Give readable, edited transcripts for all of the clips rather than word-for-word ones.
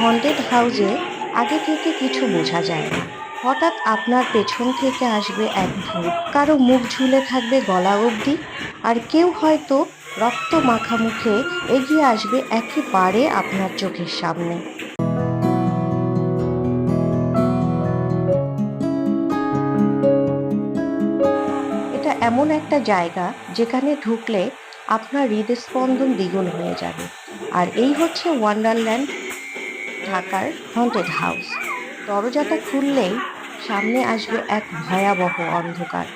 Haunted হাউসে আগে থেকে কিছু বোঝা যায় না। হঠাৎ আপনার পেছন থেকে আসবে এক ভূত, কারো মুখ ঝুলে থাকবে গলা অবধি, আর কেউ হয়তো রক্ত মাখা মুখে এগিয়ে আসবে একেবারে আপনার চোখের সামনে। এটা এমন একটা জায়গা যেখানে ঢুকলে আপনার হৃদস্পন্দন দ্বিগুণ হয়ে যাবে। আর এই হচ্ছে ওয়ান্ডারল্যান্ড ঢাকার হন্টেড হাউস। দরজাটা খুললেই সামনে আসবে এক ভয়াবহ অন্ধকার।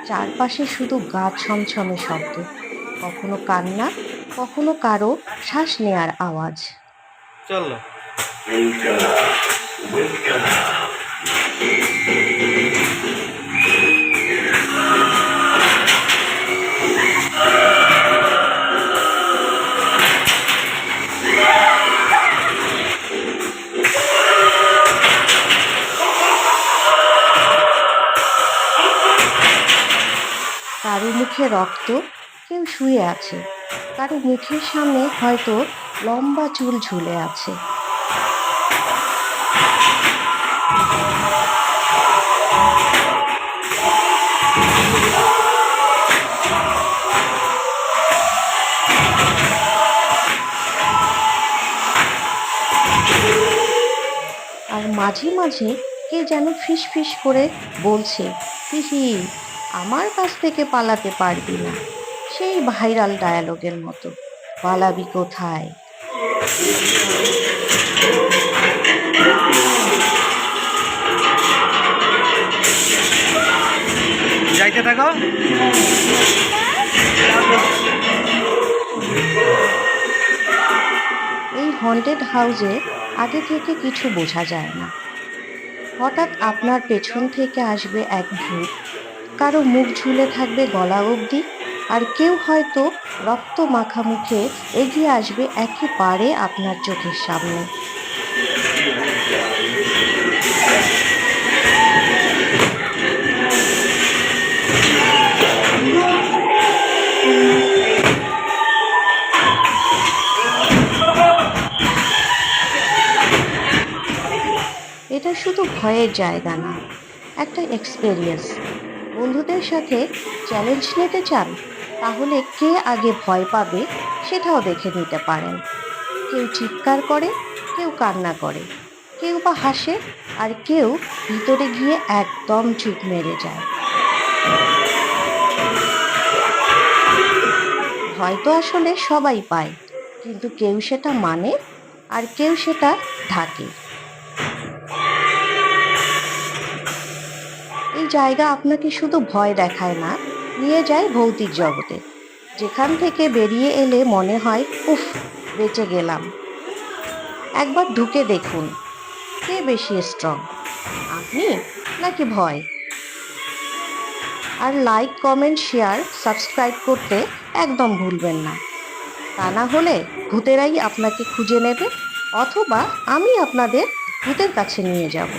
চারপাশে শুধু গা ছমছমে শব্দ, কখনো কান্না, কখনো কারো শ্বাস নেয়ার আওয়াজ। চলো। কারো মুখে রক্ত, কেউ শুয়ে আছে, কারো মুখের সামনে হয়তো লম্বা চুল ঝুলে আছে। আর মাঝে মাঝে কে যেন ফিস ফিস করে বলছে, হিহি, আমার কাছ থেকে পালাতে পারবি না। সেই ভাইরাল ডায়ালগের মতো, পালাবি কোথায়। যাইতে থাকো। এই হন্টেড হাউসে আগে থেকে কিছু বোঝা যায় না। হঠাৎ আপনার পেছন থেকে আসবে এক ভূত, কারো মুখ ঝুলে থাকবে গলা অবধি, আর কেউ হয়তো রক্ত মাখা মুখে এগিয়ে আসবে একেবারে আপনার চোখের সামনে। এটা শুধু ভয়ের জায়গা না, একটা এক্সপেরিয়েন্স। বন্ধুদের সাথে চ্যালেঞ্জ নিতে চান? তাহলে কে আগে ভয় পাবে সেটাও দেখে নিতে পারেন। কেউ চিৎকার করে, কেউ কান্না করে, কেউ বা হাসে, আর কেউ ভিতরে গিয়ে একদম চুপ মেরে যায়। ভয় তো আসলে সবাই পায়, কিন্তু কেউ সেটা মানে, আর কেউ সেটা ঢাকে। এই জায়গা আপনাকে শুধু ভয় দেখায় না, নিয়ে যায় ভৌতিক জগতে, যেখান থেকে বেরিয়ে এলে মনে হয়, উফ, বেঁচে গেলাম। একবার ঢুকে দেখুন, কে বেশি স্ট্রং, আপনি নাকি ভয়। আর লাইক, কমেন্ট, শেয়ার, সাবস্ক্রাইব করতে একদম ভুলবেন না। তা না হলে ভূতেরাই আপনাকে খুঁজে নেবে, অথবা আমি আপনাদের ভূতের কাছে নিয়ে যাব।